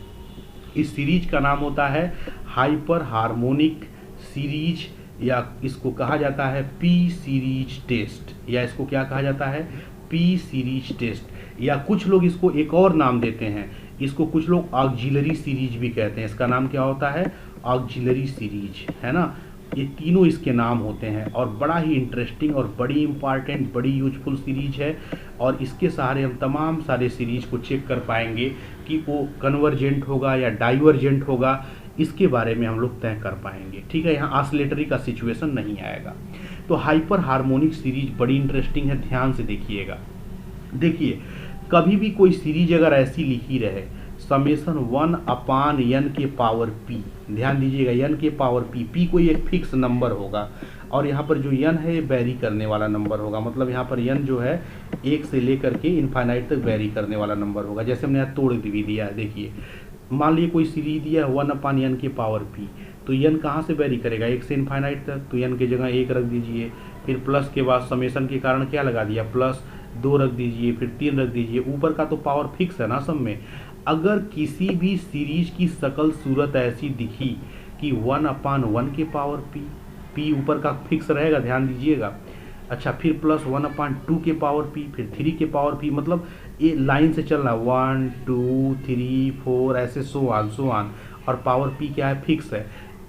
इस सीरीज का नाम होता है हाइपर हार्मोनिक सीरीज, या इसको कहा जाता है पी सीरीज टेस्ट, या इसको क्या कहा जाता है पी सीरीज टेस्ट, या कुछ लोग इसको एक और नाम देते हैं, इसको कुछ लोग ऑक्सिलरी सीरीज भी कहते हैं। इसका नाम क्या होता है ऑक्सिलरी सीरीज, है ना। ये तीनों इसके नाम होते हैं, और बड़ा ही इंटरेस्टिंग और बड़ी इंपॉर्टेंट, बड़ी यूजफुल सीरीज है, और इसके सहारे हम तमाम सारे सीरीज को चेक कर पाएंगे कि वो कन्वर्जेंट होगा या डाइवर्जेंट होगा, इसके बारे में हम लोग तय कर पाएंगे। ठीक है, यहाँ ऑसिलेटरी का सिचुएशन नहीं आएगा। तो हाइपर हार्मोनिक सीरीज बड़ी इंटरेस्टिंग है, ध्यान से देखिएगा। देखिए, कभी भी कोई सीरीज अगर ऐसी लिखी रहे समेशन 1/n के पावर p, ध्यान दीजिएगा n के पावर p कोई एक फिक्स नंबर होगा, और यहाँ पर जो n है ये वेरी करने वाला नंबर होगा। मतलब यहाँ पर n जो है 1 से लेकर के इनफाइनाइट तक वेरी करने वाला नंबर होगा। जैसे हमने यहाँ तोड़ भी दिया है, देखिए मान लीजिए कोई सीरीज दिया है 1/n के पावर p, तो n कहाँ से वेरी करेगा 1 से इनफाइनाइट तक, तो n की जगह 1 रख दीजिए, फिर प्लस के बाद समेशन के कारण क्या लगा दिया +2 रख दीजिए, फिर 3 रख दीजिए। ऊपर का तो पावर फिक्स है ना सब में। अगर किसी भी सीरीज की शकल सूरत ऐसी दिखी कि 1/1 के पावर p ऊपर का फिक्स रहेगा, ध्यान दीजिएगा। अच्छा, फिर +1/2 के पावर p, फिर 3 के पावर p, मतलब ये लाइन से चलना 1 2 3 4 ऐसे सो ऑन, और पावर p क्या है फिक्स है।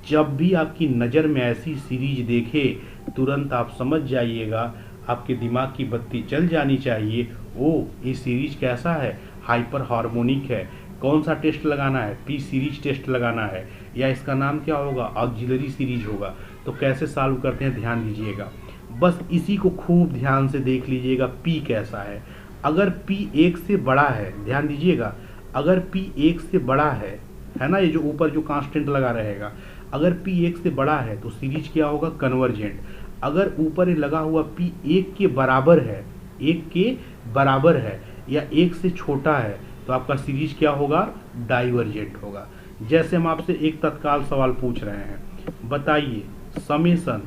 जब भी आपकी नज़र में ऐसी सीरीज देखे तुरंत आप समझ जाइएगा, आपके दिमाग की बत्ती जल जानी चाहिए, ओ ये सीरीज कैसा है हाइपर हार्मोनिक है। कौन सा टेस्ट लगाना है पी सीरीज टेस्ट लगाना है, या इसका नाम क्या होगा ऑक्सिलरी सीरीज होगा। तो कैसे सॉल्व करते हैं ध्यान दीजिएगा, बस इसी को खूब ध्यान से देख लीजिएगा पी कैसा है। अगर p 1 से बड़ा है, ध्यान दीजिएगा, अगर p 1 से बड़ा है ना, ये जो ऊपर जो कांस्टेंट लगा रहेगा, अगर p 1 से बड़ा है तो सीरीज क्या होगा कन्वर्जेंट। अगर ऊपर लगा हुआ p 1 के बराबर है, 1 के बराबर है या 1 से छोटा है, तो आपका सीरीज क्या होगा डाइवर्जेंट होगा। जैसे हम आपसे एक तत्काल सवाल पूछ रहे हैं, बताइए समेशन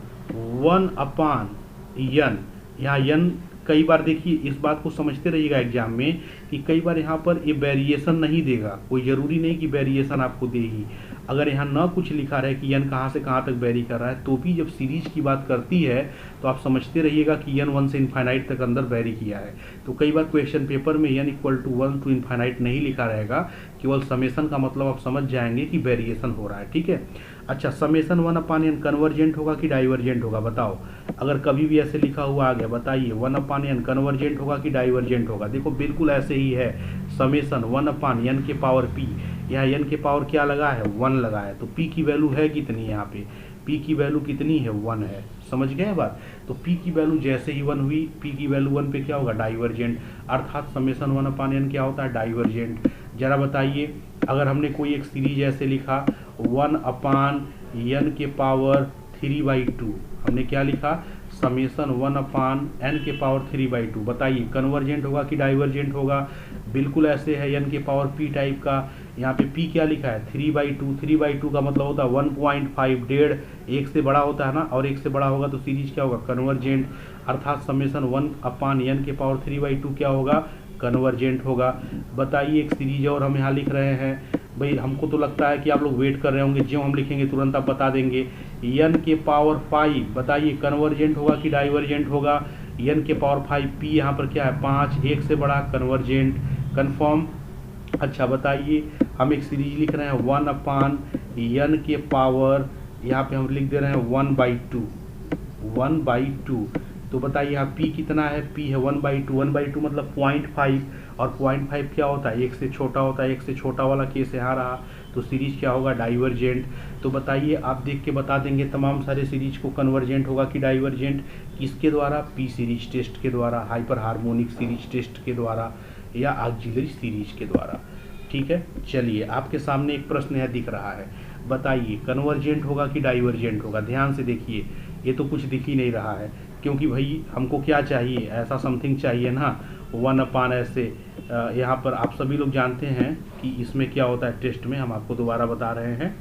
1/n, यहाँ n कई बार देखिए इस बात को समझते रहिएगा एग्जाम में कि कई बार यहाँ पर ये वेरिएशन नहीं देगा, कोई ज़रूरी नहीं कि वेरिएशन आपको देगी। अगर यहाँ ना कुछ लिखा रहे कि n कहाँ से कहाँ तक वेरी कर रहा है, तो भी जब सीरीज की बात करती है तो आप समझते रहिएगा कि n 1 से इनफाइनाइट तक अंदर वेरी किया है। तो कई बार क्वेश्चन पेपर में n = 1 to इनफाइनाइट नहीं लिखा रहेगा, केवल समेशन का मतलब आप समझ जाएंगे कि वेरिएशन हो रहा है। ठीक है, अच्छा समेशन 1/n कन्वर्जेंट होगा कि डाइवर्जेंट होगा बताओ। अगर कभी भी ऐसे लिखा हुआ आ गया, बताइए 1/n कन्वर्जेंट होगा कि डाइवर्जेंट होगा। देखो बिल्कुल ऐसे ही है, समेशन 1/n के पावर p, यहाँ n के पावर क्या लगा है 1 लगा है, तो p की वैल्यू है कितनी, यहाँ पे p की वैल्यू कितनी है 1 है। समझ गए बात। तो p की वैल्यू जैसे ही 1 हुई, p की वैल्यू 1 पे क्या होगा डाइवर्जेंट, अर्थात समेशन 1/n क्या होता है डाइवर्जेंट। जरा बताइए अगर हमने कोई एक सीरीज ऐसे लिखा 1/n के पावर 3/2, हमने क्या लिखा समेशन 1/n के पावर 3/2, बताइए कन्वर्जेंट होगा कि डाइवर्जेंट होगा। बिल्कुल ऐसे है n के पावर p टाइप का, यहाँ पे p क्या लिखा है 3/2, 3/2 का मतलब होता है 1.5, डेढ़, 1 से बड़ा होता है ना, और 1 से बड़ा होगा तो सीरीज क्या होगा कन्वर्जेंट, अर्थात समेशन 1/n के पावर 3/2 क्या होगा कन्वर्जेंट होगा। बताइए एक सीरीज और हम यहाँ लिख रहे हैं, भाई हमको तो लगता है कि आप लोग वेट कर रहे होंगे, जो हम लिखेंगे तुरंत आप बता देंगे। n के पावर 5, बताइए कन्वर्जेंट होगा कि डाइवर्जेंट होगा। n के पावर 5 p यहाँ पर क्या है 5, 1 से बड़ा कन्वर्जेंट, कन्फर्म। अच्छा बताइए हम एक सीरीज लिख रहे हैं 1/n के पावर, यहाँ पे हम लिख दे रहे हैं 1/2, तो बताइए यहाँ p कितना है, p है 1/2, 1/2 मतलब 0.5, और 0.5 क्या होता है, एक से छोटा होता है, एक से छोटा वाला केस यहाँ रहा, तो सीरीज क्या होगा, डाइवर्जेंट। तो बताइए आप देख के बता देंगे तमाम सारे सीरीज को कन्वर्जेंट होगा कि डाइवर्जेंट, किसके द्वारा, पी सीरीज टेस्ट के द्वारा, हाइपर हार्मोनिक सीरीज टेस्ट के द्वारा या ऑक्सिलरी सीरीज के द्वारा। ठीक है, चलिए आपके सामने एक प्रश्न है दिख रहा है, बताइए कन्वर्जेंट होगा कि डाइवर्जेंट होगा। ध्यान से देखिए, ये तो कुछ दिख ही नहीं रहा है, क्योंकि भाई हमको क्या चाहिए, ऐसा समथिंग चाहिए ना, 1/, ऐसे यहाँ पर आप सभी लोग जानते हैं कि इसमें क्या होता है टेस्ट में, हम आपको दोबारा बता रहे हैं।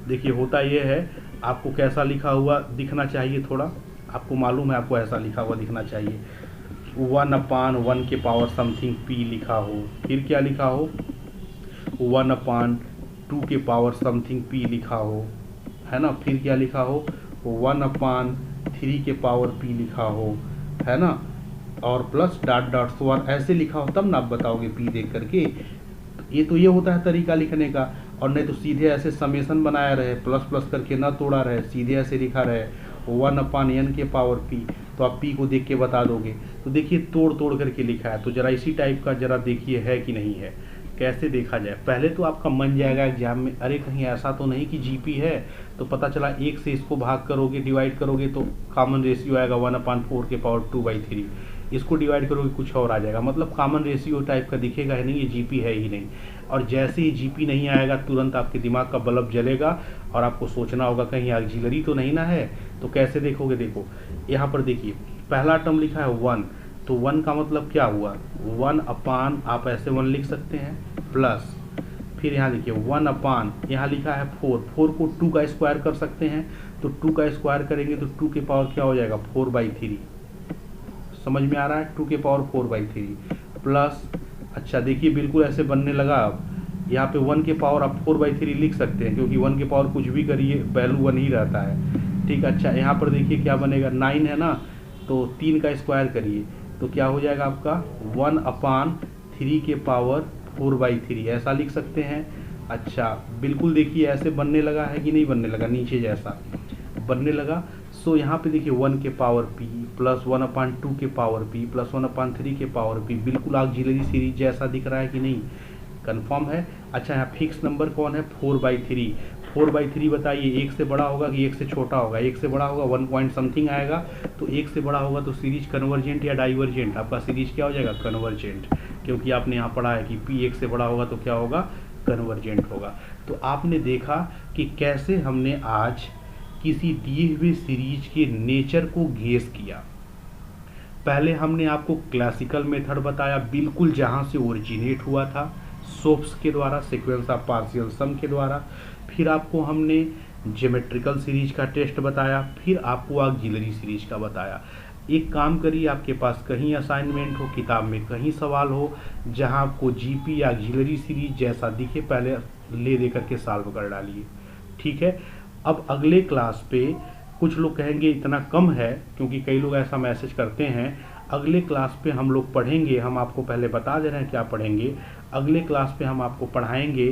देखिए होता ये है, आपको कैसा लिखा हुआ दिखना चाहिए, थोड़ा आपको मालूम है, आपको ऐसा लिखा हुआ दिखना चाहिए, 1/1 के पावर समथिंग p लिखा हो, फिर क्या लिखा हो, 1/2 के पावर समथिंग p लिखा हो, है ना, फिर क्या लिखा हो, 1/3 के पावर p लिखा हो, है ना, और plus dot dot so on ऐसे लिखा हो, तब ना आप बताओगे p देख करके। ये तो ये होता है तरीका लिखने का, और नहीं तो सीधे ऐसे समेसन बनाया रहे, प्लस प्लस करके ना तोड़ा रहे, सीधे ऐसे लिखा रहे 1/n के पावर p, तो आप p को देख के बता दोगे। तो देखिए तोड़ तोड़ करके लिखा है, तो जरा इसी टाइप का जरा देखिए है कि नहीं है, कैसे देखा जाए। पहले तो आपका मन जाएगा एग्जाम में, अरे कहीं ऐसा तो नहीं कि जीपी है, तो पता चला 1 से इसको भाग करोगे, डिवाइड करोगे तो कॉमन रेशियो आएगा 1/4 के पावर 2/3, इसको डिवाइड करोगे कुछ और आ जाएगा, मतलब कॉमन रेशियो टाइप का दिखेगा ही नहीं, ये जीपी है ही नहीं। और जैसे ही जीपी नहीं आएगा तुरंत आपके दिमाग का बल्ब जलेगा और आपको सोचना होगा कहीं ऑक्सिलरी तो नहीं ना है। तो कैसे देखोगे, देखो यहाँ पर देखिए पहला टर्म लिखा है 1, तो 1 का मतलब क्या हुआ, 1/, आप ऐसे 1 लिख सकते हैं, प्लस फिर यहाँ देखिए 1/, यहाँ लिखा है 4, 4 को 2 का स्क्वायर कर सकते हैं, तो 2 का स्क्वायर करेंगे तो 2 के पावर क्या हो जाएगा, 4/3। समझ में आ रहा है, 2 के पावर 4/3 प्लस, अच्छा देखिए बिल्कुल ऐसे बनने लगा। अब यहाँ पे 1 के पावर आप 4/3 लिख सकते हैं, क्योंकि 1 के पावर कुछ भी करिए वैल्यू 1 ही रहता है। ठीक, अच्छा यहाँ पर देखिए क्या बनेगा, 9 है ना, तो 3 का स्क्वायर करिए तो क्या हो जाएगा आपका 1/3 के पावर 4/3, ऐसा लिख सकते हैं। अच्छा बिल्कुल देखिए ऐसे बनने लगा है कि नहीं बनने लगा, नीचे जैसा बनने लगा। सो यहाँ पे देखिए 1 के पावर p प्लस 1/2 के पावर p प्लस 1/3 के पावर p, बिल्कुल ऑक्सिलरी सीरीज जैसा दिख रहा है कि नहीं, कंफर्म है। अच्छा यहाँ फिक्स नंबर कौन है, 4/3, 4/3 बताइए 1 से बड़ा होगा कि 1 से छोटा होगा, 1 से बड़ा होगा 1 पॉइंट समथिंग आएगा, तो 1 से बड़ा होगा तो सीरीज कन्वर्जेंट या डाइवर्जेंट, आपका सीरीज क्या हो जाएगा, कन्वर्जेंट, क्योंकि आपने यहाँ पढ़ा है कि p 1 से बड़ा होगा तो क्या होगा, कन्वर्जेंट होगा। तो आपने देखा कि कैसे हमने आज किसी दिए हुए सीरीज के नेचर को गेस किया। पहले हमने आपको क्लासिकल मेथड बताया, बिल्कुल जहां से ओरिजिनेट हुआ था, सोप्स के द्वारा, सीक्वेंस ऑफ पार्शियल सम के द्वारा। फिर आपको हमने ज्योमेट्रिकल सीरीज का टेस्ट बताया, फिर आपको ऑक्सिलरी सीरीज का बताया। एक काम करिए, आपके पास कहीं असाइनमेंट हो, किताब में कहीं सवाल हो, जहां आपको जीपी या ऑक्सिलरी सीरीज जैसा दिखे पहले ले दे करके सॉल्व कर डालिए। ठीक है, अब अगले क्लास पे कुछ लोग कहेंगे इतना कम है, क्योंकि कई लोग ऐसा मैसेज करते हैं। अगले क्लास पे हम लोग पढ़ेंगे, हम आपको पहले बता दे रहे हैं क्या पढ़ेंगे। अगले क्लास पे हम आपको पढ़ाएंगे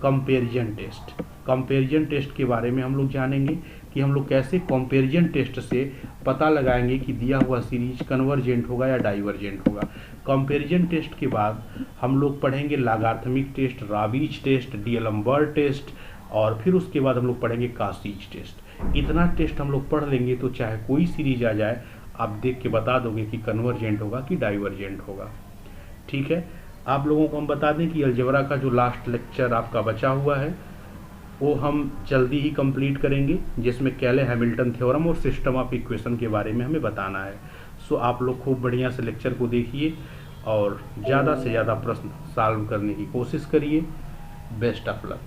कंपैरिजन टेस्ट। कंपैरिजन टेस्ट के बारे में हम लोग जानेंगे कि हम लोग कैसे कंपैरिजन टेस्ट से पता लगाएंगे कि दिया हुआ सीरीज कन्वर्जेंट होगा या डाइवर्जेंट होगा। कंपैरिजन टेस्ट के बाद हम लोग पढ़ेंगे logarithmic test, Raabe's test, d'Alembert test, और फिर उसके बाद हम लोग पढ़ेंगे कास्टिज टेस्ट। इतना टेस्ट हम लोग पढ़ लेंगे तो चाहे कोई सीरीज आ जाए आप देख के बता दोगे कि कन्वर्जेंट होगा कि डाइवर्जेंट होगा। ठीक है, आप लोगों को हम बता दें कि अलजेब्रा का जो लास्ट लेक्चर आपका बचा हुआ है वो हम जल्दी ही कंप्लीट करेंगे, जिसमें कैले हैमिल्टन थ्योरम और सिस्टम ऑफ इक्वेशन के बारे में हमें बताना है। सो आप लोग खूब बढ़िया से लेक्चर को देखिए और ज़्यादा से ज़्यादा प्रश्न सॉल्व करने की कोशिश करिए। Best of luck.